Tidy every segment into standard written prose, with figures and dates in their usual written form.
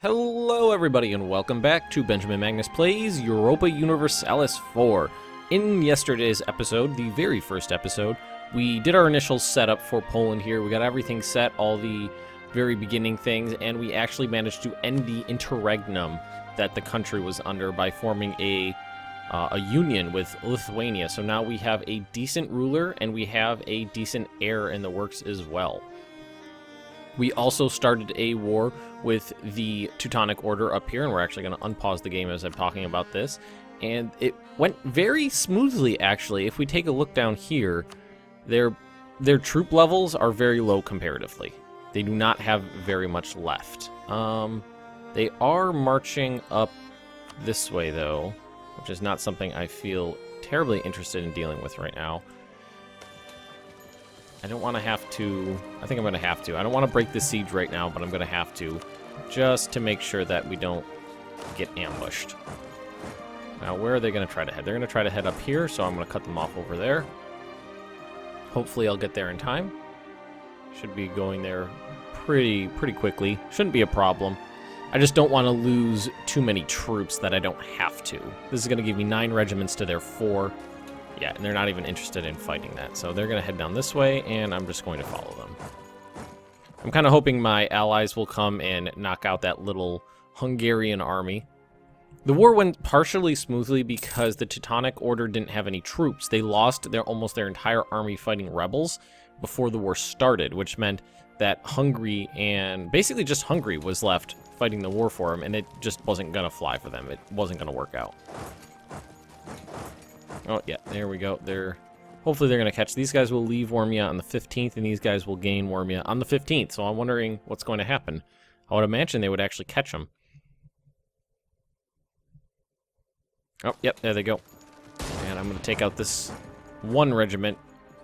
Hello everybody and welcome back to Benjamin Magnus Plays Europa Universalis 4. In yesterday's episode, the very first episode, we did our initial setup for Poland here. We got everything set, all the very beginning things, and we actually managed to end the interregnum that the country was under by forming a union with Lithuania. So now we have a decent ruler and we have a decent heir in the works as well. We also started a war with the Teutonic Order up here, and we're actually going to unpause the game as I'm talking about this. And it went very smoothly, actually. If we take a look down here, their troop levels are very low comparatively. They do not have very much left. They are marching up this way, though, which is not something I feel terribly interested in dealing with right now. I don't want to have to. I think I'm going to have to. I don't want to break the siege right now, but I'm going to have to, just to make sure that we don't get ambushed. Now, where are they going to try to head? They're going to try to head up here, so I'm going to cut them off over there. Hopefully I'll get there in time. Should be going there pretty quickly. Shouldn't be a problem. I just don't want to lose too many troops that I don't have to. This is going to give me 9 regiments to their 4. Yeah, and they're not even interested in fighting that. So they're going to head down this way, and I'm just going to follow them. I'm kind of hoping my allies will come and knock out that little Hungarian army. The war went partially smoothly because the Teutonic Order didn't have any troops. They lost almost their entire army fighting rebels before the war started, which meant that Hungary and basically just Hungary was left fighting the war for them, and it just wasn't going to fly for them. It wasn't going to work out. Oh, yeah, there we go. Hopefully they're going to catch. These guys will leave Warmia on the 15th, and these guys will gain Warmia on the 15th. So I'm wondering what's going to happen. I would imagine they would actually catch them. Oh, yep, there they go. And I'm going to take out this one regiment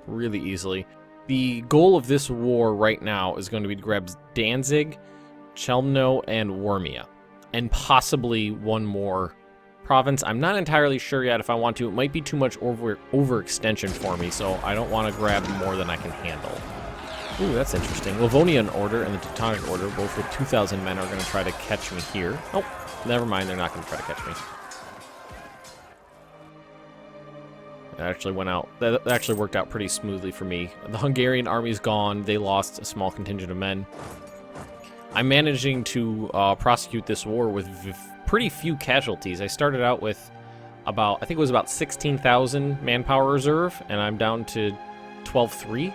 really easily. The goal of this war right now is going to be to grab Danzig, Chelmno, and Warmia. And possibly one more province. I'm not entirely sure yet if I want to. It might be too much overextension for me, so I don't want to grab more than I can handle. Ooh, that's interesting. Livonian Order and the Teutonic Order, both with 2,000 men, are going to try to catch me here. Oh, never mind. They're not going to try to catch me. That actually went out. That actually worked out pretty smoothly for me. The Hungarian army's gone. They lost a small contingent of men. I'm managing to prosecute this war with pretty few casualties. I started out with I think it was about 16,000 manpower reserve, and I'm down to 12,300.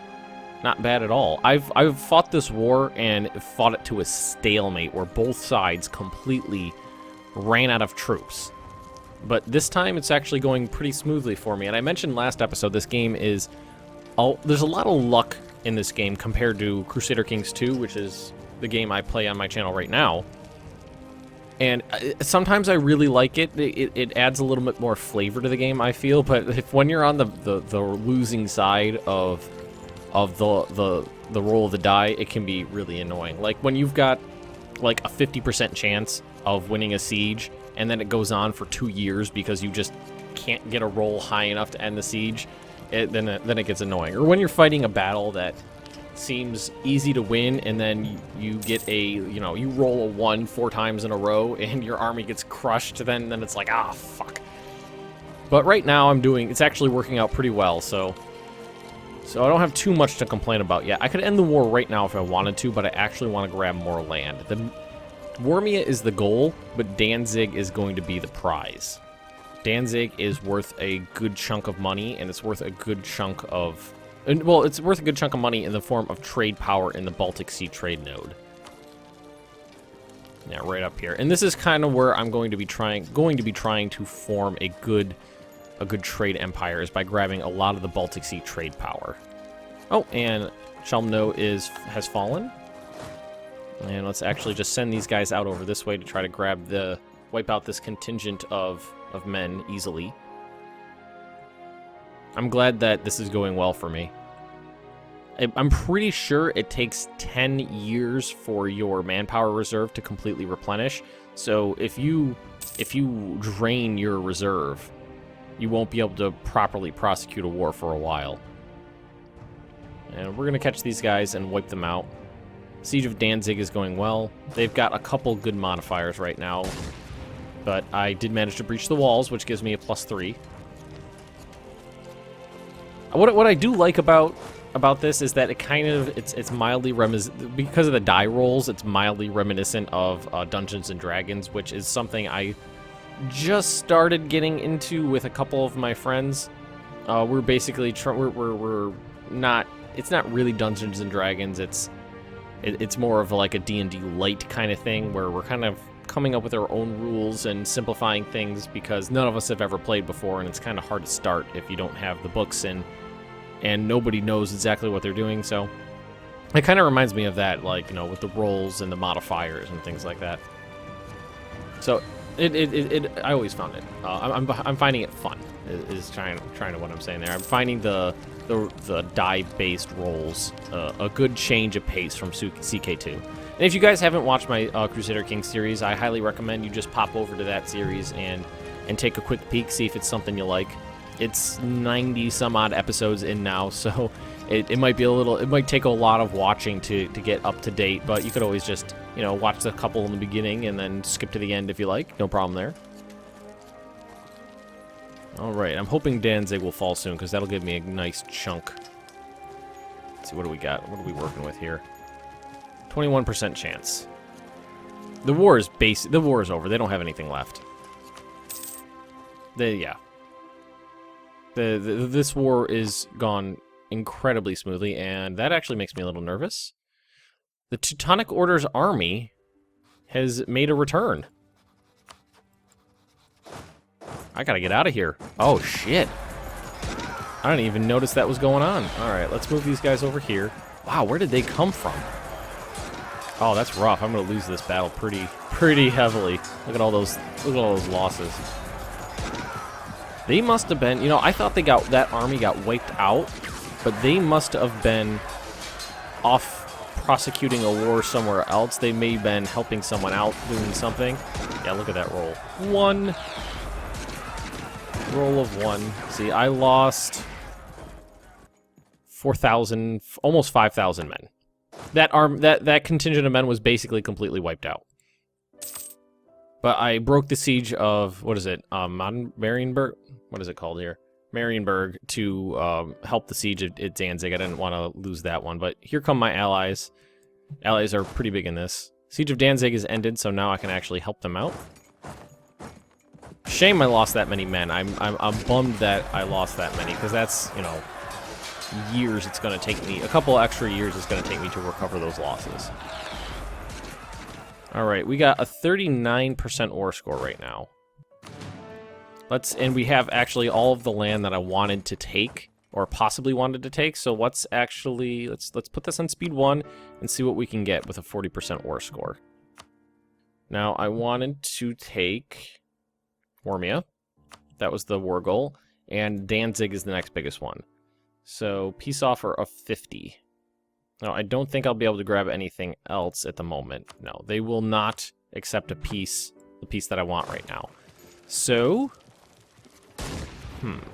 Not bad at all. I've fought this war and fought it to a stalemate where both sides completely ran out of troops. But this time it's actually going pretty smoothly for me. And I mentioned last episode, this game is... there's a lot of luck in this game compared to Crusader Kings 2, which is the game I play on my channel right now. And sometimes I really like it. It adds a little bit more flavor to the game, I feel. But when you're on the losing side of the roll of the die, it can be really annoying. Like when you've got like a 50% chance of winning a siege, and then it goes on for 2 years because you just can't get a roll high enough to end the siege, then it gets annoying. Or when you're fighting a battle that seems easy to win, and then you get you roll a 1 4 times in a row, and your army gets crushed, then it's like, ah, fuck. But right now it's actually working out pretty well, so I don't have too much to complain about yet. I could end the war right now if I wanted to, but I actually want to grab more land. Warmia is the goal, but Danzig is going to be the prize. Danzig is worth a good chunk of money, and it's worth a good chunk of... Well, it's worth a good chunk of money in the form of trade power in the Baltic Sea trade node. Yeah, right up here. And this is kind of where I'm going to be trying to form a good trade empire, is by grabbing a lot of the Baltic Sea trade power. Oh, and Chelmno has fallen. And let's actually just send these guys out over this way to try to wipe out this contingent of men easily. I'm glad that this is going well for me. I'm pretty sure it takes 10 years for your manpower reserve to completely replenish. So if you drain your reserve, you won't be able to properly prosecute a war for a while. And we're going to catch these guys and wipe them out. Siege of Danzig is going well. They've got a couple good modifiers right now, but I did manage to breach the walls, which gives me a +3. What I do like about this is that it kind of it's mildly because of the die rolls. It's mildly reminiscent of Dungeons and Dragons, which is something I just started getting into with a couple of my friends. We're basically we're not. It's not really Dungeons and Dragons. It's more of like a D&D light kind of thing where we're kind of coming up with our own rules and simplifying things because none of us have ever played before, and it's kind of hard to start if you don't have the books and nobody knows exactly what they're doing. So it kind of reminds me of that, like, you know, with the rolls and the modifiers and things like that. So I always found it. I'm finding it fun. Is trying to what I'm saying there. I'm finding the die-based rolls a good change of pace from CK2. And if you guys haven't watched my Crusader Kings series, I highly recommend you just pop over to that series and take a quick peek, see if it's something you like. It's 90 some odd episodes in now, so it might be it might take a lot of watching to get up to date, but you could always just, you know, watch the couple in the beginning and then skip to the end if you like. No problem there. Alright, I'm hoping Danzig will fall soon, because that'll give me a nice chunk. Let's see, what do we got? What are we working with here? 21% chance. The war is over. They don't have anything left. Yeah. This war is gone incredibly smoothly, and that actually makes me a little nervous. The Teutonic Order's army has made a return. I gotta get out of here. Oh, shit. I didn't even notice that was going on. Alright, let's move these guys over here. Wow, where did they come from? Oh, that's rough. I'm gonna lose this battle pretty heavily. Look at all those losses. They must have been, you know, I thought that army got wiped out, but they must have been off prosecuting a war somewhere else. They may have been helping someone out, doing something. Yeah, look at that roll. 1. Roll of 1. See, I lost 4,000, almost 5,000 men. That contingent of men was basically completely wiped out. But I broke the siege of, what is it, Marienburg? What is it called here? Marienburg, to help the siege at Danzig. I didn't want to lose that one, but here come my allies. Allies are pretty big in this. Siege of Danzig is ended, so now I can actually help them out. Shame I lost that many men. I'm bummed that I lost that many, because that's, you know, years it's going to take me. A couple extra years it's going to take me to recover those losses. Alright, we got a 39% ore score right now. And we have actually all of the land that I wanted to take, or possibly wanted to take, so let's put this on speed 1 and see what we can get with a 40% ore score. Now, I wanted to take Ormia. That was the war goal. And Danzig is the next biggest one. So, peace offer of 50. Now, I don't think I'll be able to grab anything else at the moment. No, they will not accept the piece that I want right now. So,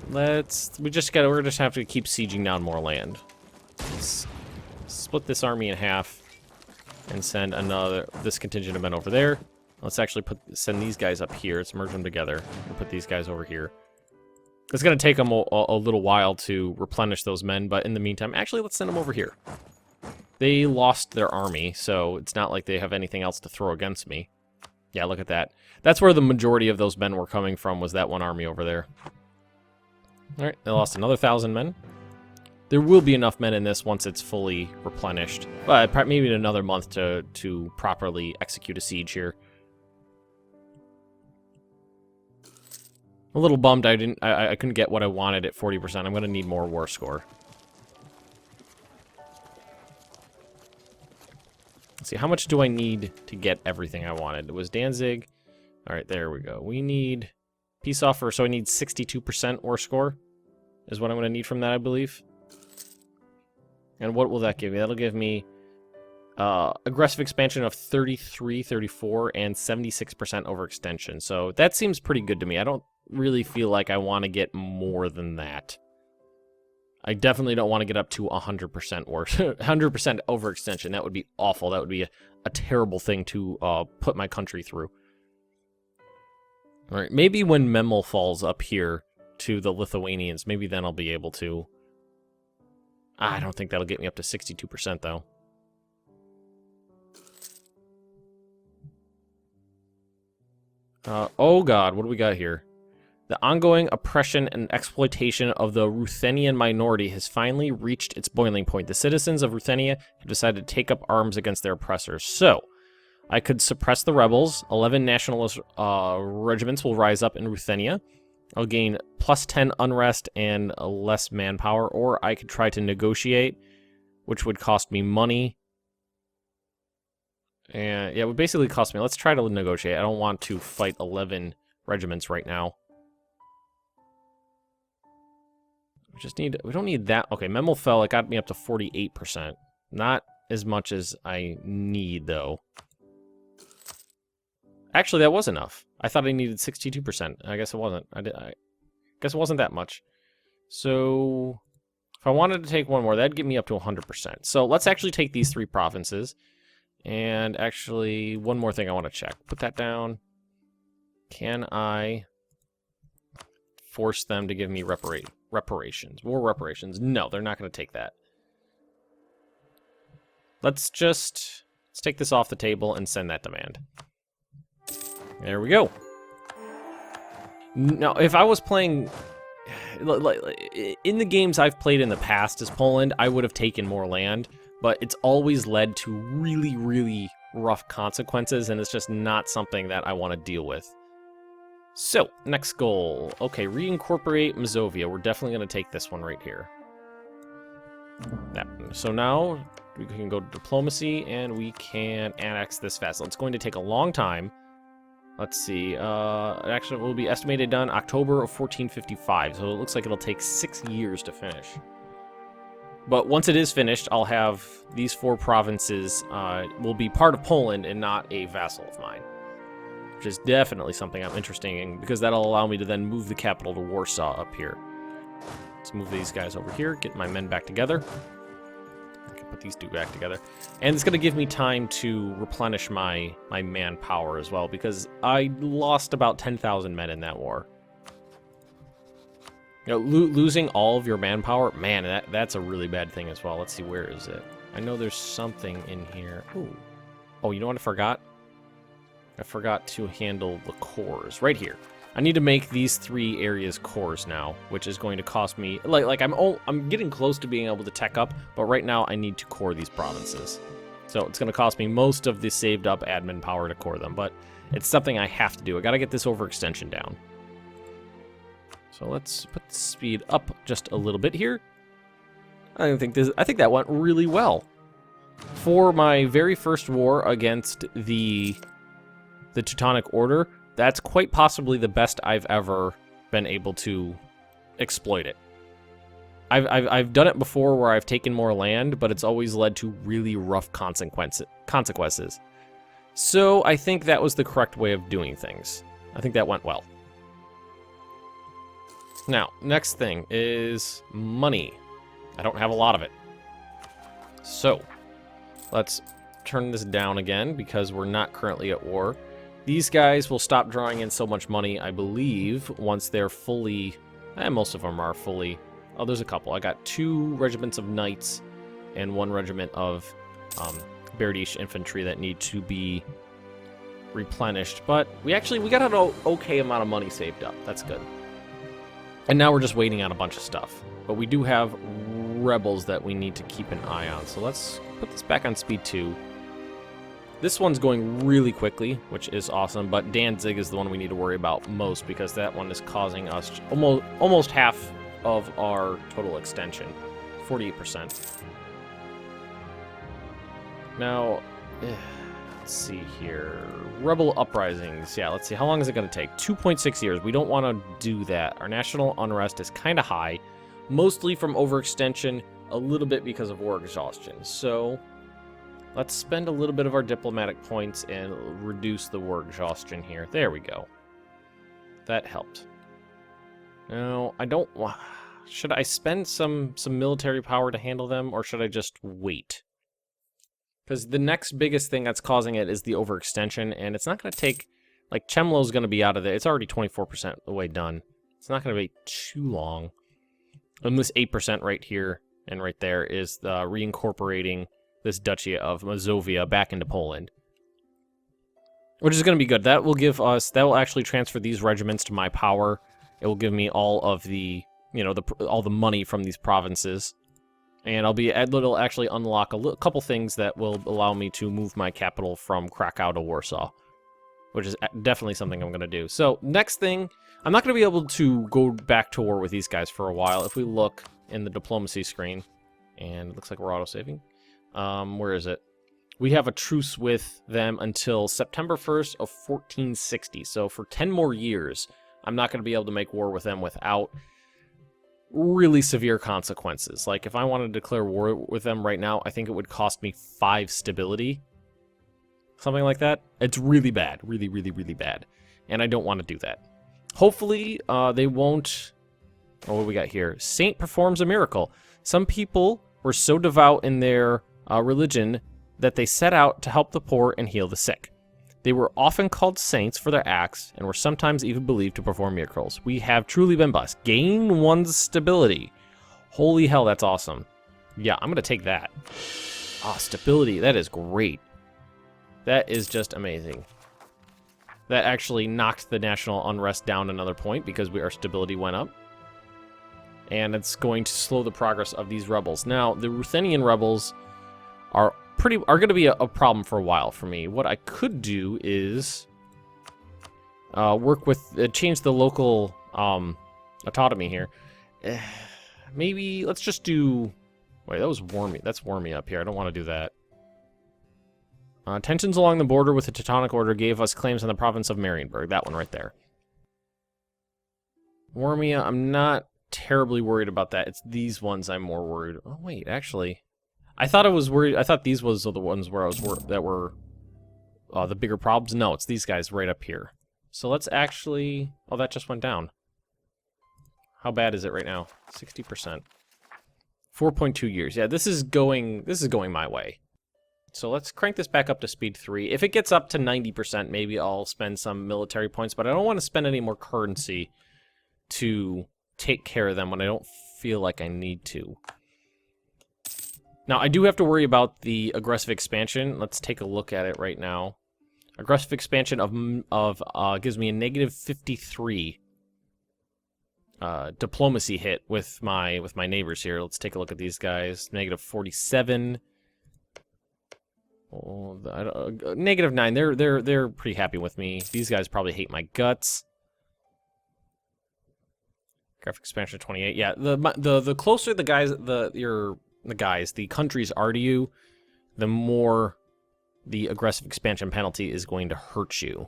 we're just have to keep sieging down more land. Let's split this army in half and send this contingent of men over there. Let's actually send these guys up here. Let's merge them together and put these guys over here. It's going to take them a little while to replenish those men, but in the meantime, actually, let's send them over here. They lost their army, so it's not like they have anything else to throw against me. Yeah, look at that. That's where the majority of those men were coming from, was that one army over there. Alright, they lost another 1,000 men. There will be enough men in this once it's fully replenished, but maybe in another month to properly execute a siege here. A little bummed I couldn't get what I wanted at 40%. I'm going to need more war score. Let's see, how much do I need to get everything I wanted? It was Danzig. All right, there we go. We need peace offer, so I need 62% ore score is what I'm going to need from that, I believe. And what will that give me? That'll give me aggressive expansion of 33, 34, and 76% overextension. So that seems pretty good to me. I don't really feel like I want to get more than that. I definitely don't want to get up to 100% or 100% overextension. That would be awful. That would be a terrible thing to put my country through. All right, maybe when Memel falls up here to the Lithuanians, maybe then I'll be able to. I don't think that'll get me up to 62%, though. Oh god, what do we got here? The ongoing oppression and exploitation of the Ruthenian minority has finally reached its boiling point. The citizens of Ruthenia have decided to take up arms against their oppressors. So, I could suppress the rebels. 11 nationalist regiments will rise up in Ruthenia. I'll gain plus 10 unrest and less manpower, or I could try to negotiate, which would cost me money. And yeah, it would basically cost me. Let's try to negotiate. I don't want to fight 11 regiments right now. We don't need that. Okay, Memel fell. It got me up to 48%. Not as much as I need, though. Actually, that was enough. I thought I needed 62%. I guess it wasn't. I guess it wasn't that much. So, if I wanted to take one more, that'd get me up to 100%. So, let's actually take these 3 provinces. And actually, one more thing I want to check. Put that down. Can I force them to give me reparations? War reparations? No, they're not going to take that. Let's take this off the table and send that demand. There we go. Now, if I was playing in the games I've played in the past as Poland, I would have taken more land, but it's always led to really, really rough consequences, and it's just not something that I want to deal with. So, next goal. Okay, reincorporate Mazovia. We're definitely going to take this one right here. So now we can go to diplomacy, and we can annex this vassal. It's going to take a long time. Let's see. Actually, it will be estimated done October of 1455, so it looks like it'll take 6 years to finish. But once it is finished, I'll have these 4 provinces will be part of Poland and not a vassal of mine. Which is definitely something I'm interested in, because that'll allow me to then move the capital to Warsaw up here. Let's move these guys over here, get my men back together. I can put these 2 back together. And it's going to give me time to replenish my manpower as well, because I lost about 10,000 men in that war. You know, losing all of your manpower, man, that's a really bad thing as well. Let's see, where is it? I know there's something in here. Ooh. Oh, you know what I forgot? I forgot to handle the cores. Right here. I need to make these 3 areas cores now, which is going to cost me... I'm getting close to being able to tech up, but right now I need to core these provinces. So it's going to cost me most of the saved up admin power to core them, but it's something I have to do. I got to get this overextension down. So let's put the speed up just a little bit here. I think that went really well. For my very first war against the Teutonic Order, that's quite possibly the best I've ever been able to exploit it. I've done it before where I've taken more land, but it's always led to really rough consequences. So I think that was the correct way of doing things. I think that went well. Now, next thing is money. I don't have a lot of it. So, let's turn this down again because we're not currently at war. These guys will stop drawing in so much money, I believe, once they're fully... most of them are fully... Oh, there's a couple. I got 2 regiments of knights and 1 regiment of Berdish infantry that need to be replenished. But we got an okay amount of money saved up. That's good. And now we're just waiting on a bunch of stuff. But we do have rebels that we need to keep an eye on. So let's put this back on speed 2. This one's going really quickly, which is awesome, but Danzig is the one we need to worry about most because that one is causing us almost half of our total extension, 48%. Now, let's see here. Rebel uprisings. Yeah, let's see. How long is it going to take? 2.6 years. We don't want to do that. Our national unrest is kind of high, mostly from overextension, a little bit because of war exhaustion. So let's spend a little bit of our diplomatic points and reduce the war exhaustion here. There we go. That helped. Now, I don't want... Should I spend some military power to handle them, or should I just wait? Because the next biggest thing that's causing it is the overextension, and it's not going to take... Like, Chemlo's going to be out of there. It's already 24% the way done. It's not going to be too long. And this 8% right here and right there is reincorporating this Duchy of Mazovia back into Poland. Which is going to be good. That will give us... That will actually transfer these regiments to my power. It will give me all of the... You know, all the money from these provinces. And it'll actually unlock a couple things that will allow me to move my capital from Krakow to Warsaw. Which is definitely something I'm going to do. So, next thing, I'm not going to be able to go back to war with these guys for a while. If we look in the diplomacy screen, and it looks like we're auto-saving. Where is it? We have a truce with them until September 1st of 1460. So, for 10 more years, I'm not going to be able to make war with them without really severe consequences. Like, if I wanted to declare war with them right now, I think it would cost me 5 stability. Something like that. It's really bad. Really, really, really bad. And I don't want to do that. Hopefully, they won't... Oh, what do we got here? Saint performs a miracle. Some people were so devout in their religion that they set out to help the poor and heal the sick. They were often called saints for their acts and were sometimes even believed to perform miracles. We have truly been blessed. Gain one's stability. Holy hell, that's awesome. Yeah, I'm going to take that. Ah, stability. That is great. That is just amazing. That actually knocked the national unrest down another point because our stability went up. And it's going to slow the progress of these rebels. Now, the Ruthenian rebels are going to be a problem for a while for me. What I could do is work with change the local autonomy here. Maybe let's just do. Wait, that was Warmy. That's Warmy up here. I don't want to do that. Tensions along the border with the Teutonic Order gave us claims on the province of Marienburg. That one right there. Warmia, I'm not terribly worried about that. It's these ones I'm more worried. Oh wait, actually, I thought I was worried. I thought these was the ones where I was that were the bigger problems. No, it's these guys right up here. So let's actually. Oh, that just went down. How bad is it right now? 60%. 4.2 years. Yeah, this is going my way. So let's crank this back up to speed 3. If it gets up to 90%, maybe I'll spend some military points, but I don't want to spend any more currency to take care of them when I don't feel like I need to. Now, I do have to worry about the aggressive expansion. Let's take a look at it right now. Aggressive expansion gives me a negative 53 diplomacy hit with my neighbors here. Let's take a look at these guys. Negative 47. Oh, negative 9. They're pretty happy with me. These guys probably hate my guts. Graphic expansion 28. Yeah, the closer the countries are to you, the more the aggressive expansion penalty is going to hurt you.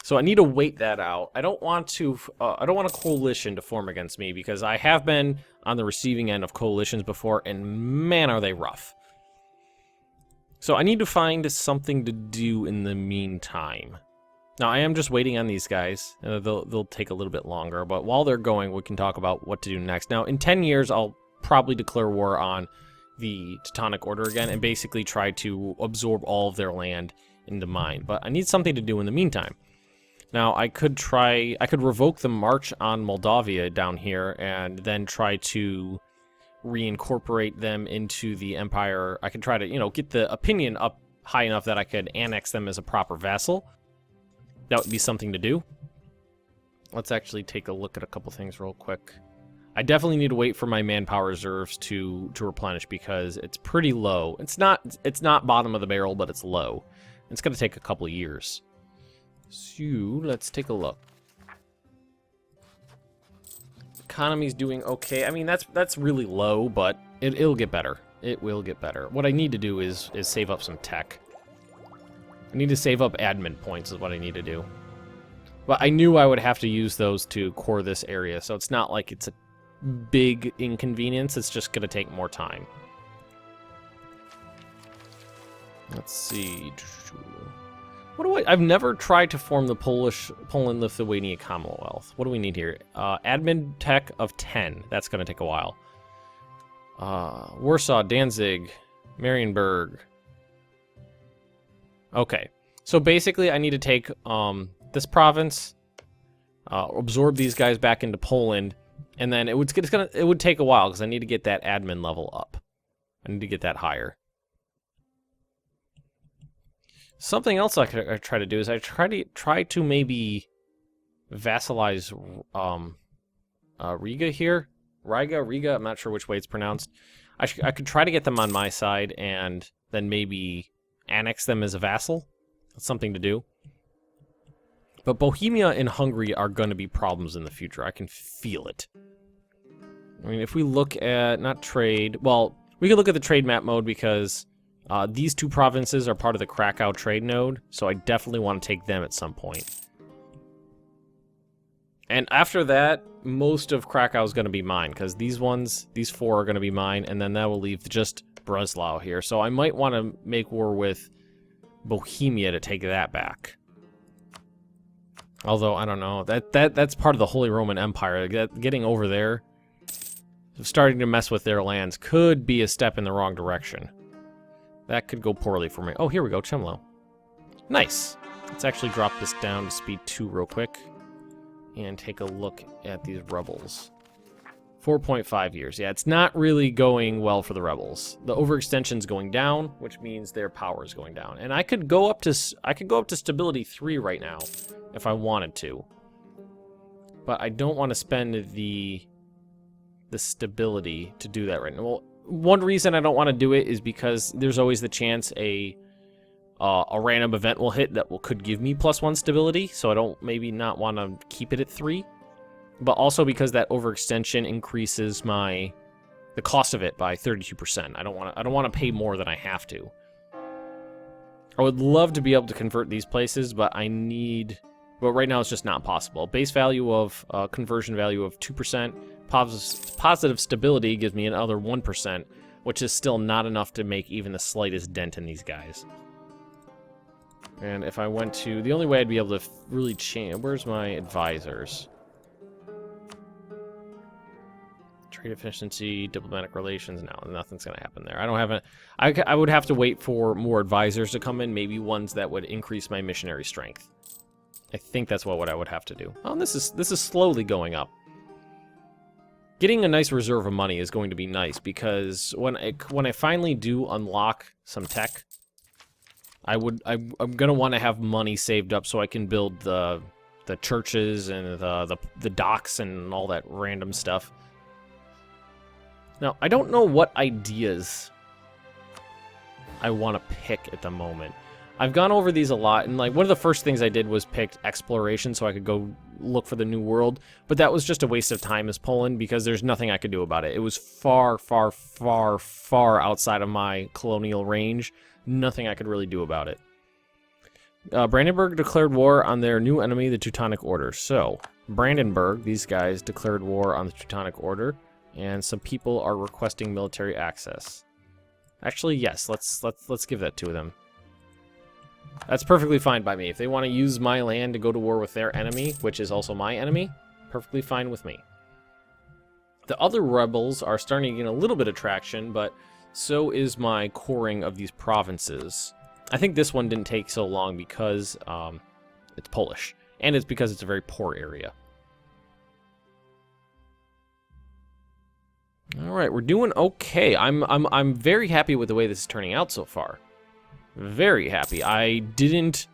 So I need to wait that out. I don't want a coalition to form against me because I have been on the receiving end of coalitions before, and man, are they rough. So I need to find something to do in the meantime. Now, I am just waiting on these guys. They'll take a little bit longer, but while they're going, we can talk about what to do next. Now, in 10 years, I'll probably declare war on the Teutonic Order again and basically try to absorb all of their land into mine. But I need something to do in the meantime. Now, I could revoke the march on Moldavia down here and then try to reincorporate them into the empire. I could try to, get the opinion up high enough that I could annex them as a proper vassal. That would be something to do. Let's actually take a look at a couple things real quick. I definitely need to wait for my manpower reserves to replenish because it's pretty low. It's not bottom of the barrel, but it's low. It's going to take a couple of years. So, let's take a look. Economy's doing okay. I mean, that's really low, but it'll get better. It will get better. What I need to do is save up some tech. I need to save up admin points is what I need to do. But I knew I would have to use those to core this area, so it's not like it's a big inconvenience. It's just going to take more time. Let's see. What do I've never tried to form the Poland-Lithuania Commonwealth. What do we need here? Admin tech of 10. That's going to take a while. Warsaw, Danzig, Marienburg. Okay. So basically I need to take this province, absorb these guys back into Poland, and then it would take a while because I need to get that admin level up. I need to get that higher. Something else I try to do is I try to maybe vassalize Riga here. Riga, I'm not sure which way it's pronounced. I could try to get them on my side and then maybe annex them as a vassal. That's something to do. But Bohemia and Hungary are going to be problems in the future. I can feel it. I mean, if we look at, not trade, well, we could look at the trade map mode because these two provinces are part of the Krakow trade node, so I definitely want to take them at some point. And after that, most of Krakow is going to be mine, because these four are going to be mine, and then that will leave just Breslau here. So I might want to make war with Bohemia to take that back. Although, I don't know, that's part of the Holy Roman Empire. Getting over there, starting to mess with their lands, could be a step in the wrong direction. That could go poorly for me. Oh, here we go, Chemlo. Nice. Let's actually drop this down to speed 2 real quick and take a look at these rebels. 4.5 years. Yeah, it's not really going well for the rebels. The overextension's going down, which means their power is going down. And I could go up to stability 3 right now if I wanted to. But I don't want to spend the stability to do that right now. Well, one reason I don't want to do it is because there's always the chance a random event will hit that could give me +1 stability, so I don't maybe not want to keep it at 3. But also because that overextension increases the cost of it by 32%. I don't want to pay more than I have to. I would love to be able to convert these places, but but right now it's just not possible. Base value of conversion value of 2%. Positive stability gives me another 1%, which is still not enough to make even the slightest dent in these guys. And if I went to... The only way I'd be able to really change... Where's my advisors? Trade efficiency, diplomatic relations... No, nothing's going to happen there. I don't have I would have to wait for more advisors to come in, maybe ones that would increase my missionary strength. I think that's what I would have to do. Oh, this is slowly going up. Getting a nice reserve of money is going to be nice, because when I finally do unlock some tech, I'm gonna want to have money saved up so I can build the churches and the docks and all that random stuff. Now, I don't know what ideas I want to pick at the moment. I've gone over these a lot, and like one of the first things I did was pick exploration so I could go look for the New World, but that was just a waste of time as Poland because there's nothing I could do about it. It was far, far, far, far outside of my colonial range. Nothing I could really do about it. Brandenburg declared war on their new enemy, the Teutonic Order. So, Brandenburg, these guys declared war on the Teutonic Order, and some people are requesting military access. Actually, yes, let's give that to them. That's perfectly fine by me. If they want to use my land to go to war with their enemy, which is also my enemy, perfectly fine with me. The other rebels are starting to gain a little bit of traction, but so is my coring of these provinces. I think this one didn't take so long because it's Polish, and it's because it's a very poor area. All right, we're doing okay. I'm very happy with the way this is turning out so far. Very happy. I didn't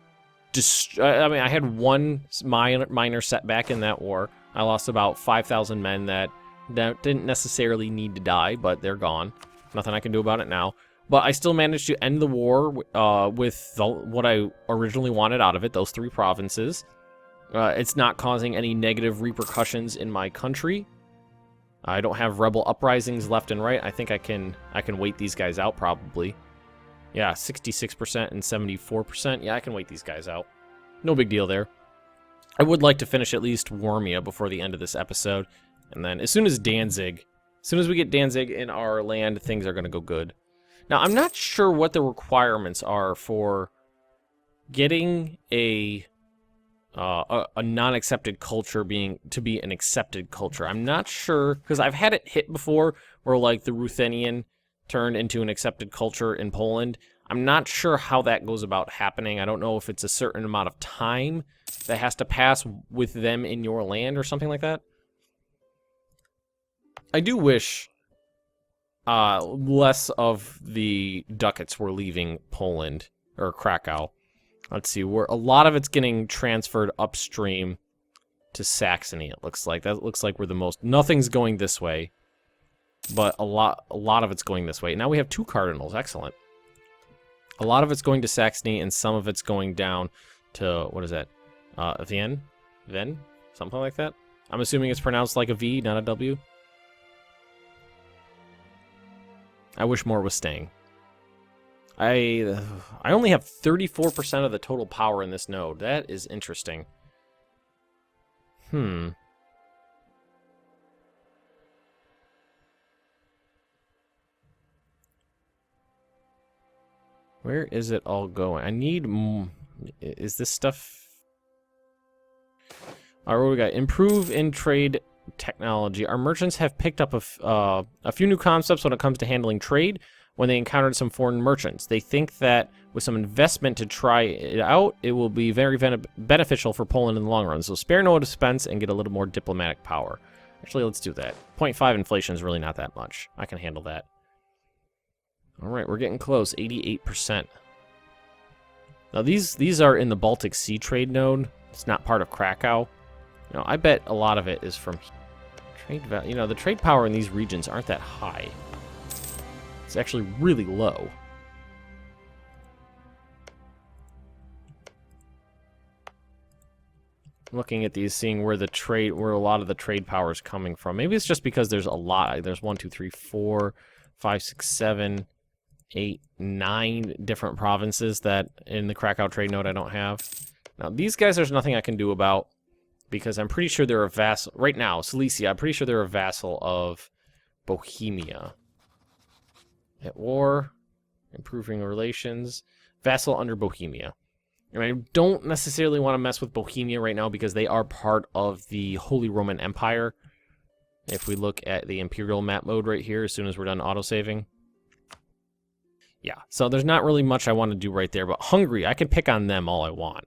I mean, I had one minor setback in that war. I lost about 5,000 men that didn't necessarily need to die, but they're gone. Nothing I can do about it now. But I still managed to end the war with what I originally wanted out of it, those 3 provinces. It's not causing any negative repercussions in my country. I don't have rebel uprisings left and right. I think I can wait these guys out probably. Yeah, 66% and 74%. Yeah, I can wait these guys out. No big deal there. I would like to finish at least Warmia before the end of this episode. And then as soon as we get Danzig in our land, things are going to go good. Now, I'm not sure what the requirements are for getting a non-accepted culture to be an accepted culture. I'm not sure, because I've had it hit before where like the Ruthenian turned into an accepted culture in Poland. I'm not sure how that goes about happening. I don't know if it's a certain amount of time that has to pass with them in your land or something like that. I do wish less of the ducats were leaving Poland or Krakow. Let's see, where a lot of it's getting transferred upstream to Saxony, it looks like. That looks like we're the most... Nothing's going this way, but a lot of it's going this way. Now we have 2 cardinals. Excellent. A lot of it's going to Saxony, and some of it's going down to... What is that? Ven? Something like that? I'm assuming it's pronounced like a V, not a W. I wish more was staying. I only have 34% of the total power in this node. That is interesting. Where is it all going? I need... Is this stuff... Alright, what we got? Improve in trade technology. Our merchants have picked up a few new concepts when it comes to handling trade when they encountered some foreign merchants. They think that with some investment to try it out, it will be very beneficial for Poland in the long run. So spare no expense and get a little more diplomatic power. Actually, let's do that. 0.5 inflation is really not that much. I can handle that. Alright, we're getting close. 88%. Now, these are in the Baltic Sea trade node. It's not part of Krakow. You know, I bet a lot of it is from trade value. You know, the trade power in these regions aren't that high. It's actually really low. Looking at these, seeing where a lot of the trade power is coming from. Maybe it's just because there's a lot. There's 1, 2, 3, 4, 5, 6, 7, 8, 9 different provinces that in the Krakow trade node I don't have. Now, these guys, there's nothing I can do about because I'm pretty sure they're a vassal. Right now, Silesia, I'm pretty sure they're a vassal of Bohemia. At war, improving relations, vassal under Bohemia. And I don't necessarily want to mess with Bohemia right now because they are part of the Holy Roman Empire. If we look at the Imperial map mode right here, as soon as we're done autosaving. Yeah, so there's not really much I want to do right there, but Hungary, I can pick on them all I want.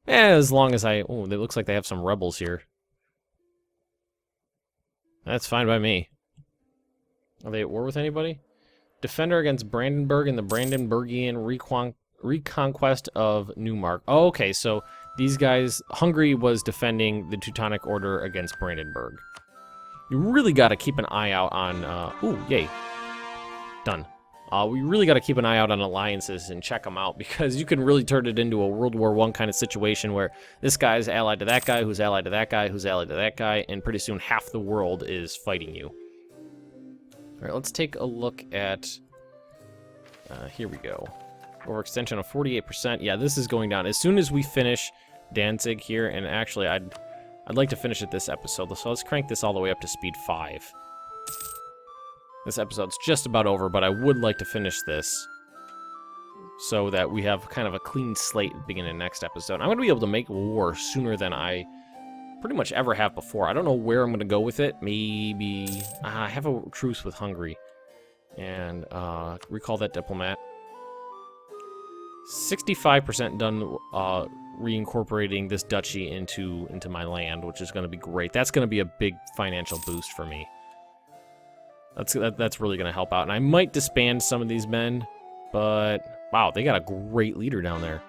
As long as I... Oh, it looks like they have some rebels here. That's fine by me. Are they at war with anybody? Defender against Brandenburg and the Brandenburgian reconquest of Neumark. Oh, okay, so these guys... Hungary was defending the Teutonic Order against Brandenburg. You really got to keep an eye out on... ooh, yay. Done. We really got to keep an eye out on alliances and check them out because you can really turn it into a World War I kind of situation where this guy's allied to that guy, who's allied to that guy, who's allied to that guy, and pretty soon half the world is fighting you. All right, let's take a look at... here we go. Overextension of 48%. Yeah, this is going down. As soon as we finish Danzig here, and actually I'd like to finish it this episode, so let's crank this all the way up to speed 5. This episode's just about over, but I would like to finish this so that we have kind of a clean slate at the beginning of the next episode. I'm going to be able to make war sooner than I pretty much ever have before. I don't know where I'm going to go with it. Maybe... I have a truce with Hungary. And recall that diplomat. 65% done reincorporating this duchy into my land, which is going to be great. That's going to be a big financial boost for me. That's really going to help out. And I might disband some of these men, but wow, they got a great leader down there.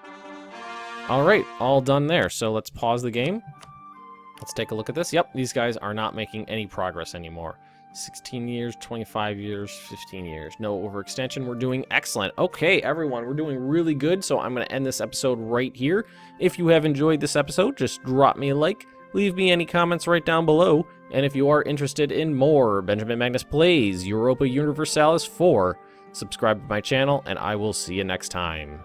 All right, all done there. So let's pause the game. Let's take a look at this. Yep, these guys are not making any progress anymore. 16 years, 25 years, 15 years. No overextension. We're doing excellent. Okay, everyone, we're doing really good. So I'm going to end this episode right here. If you have enjoyed this episode, just drop me a like. Leave me any comments right down below. And if you are interested in more Benjamin Magnus Plays Europa Universalis 4, subscribe to my channel, and I will see you next time.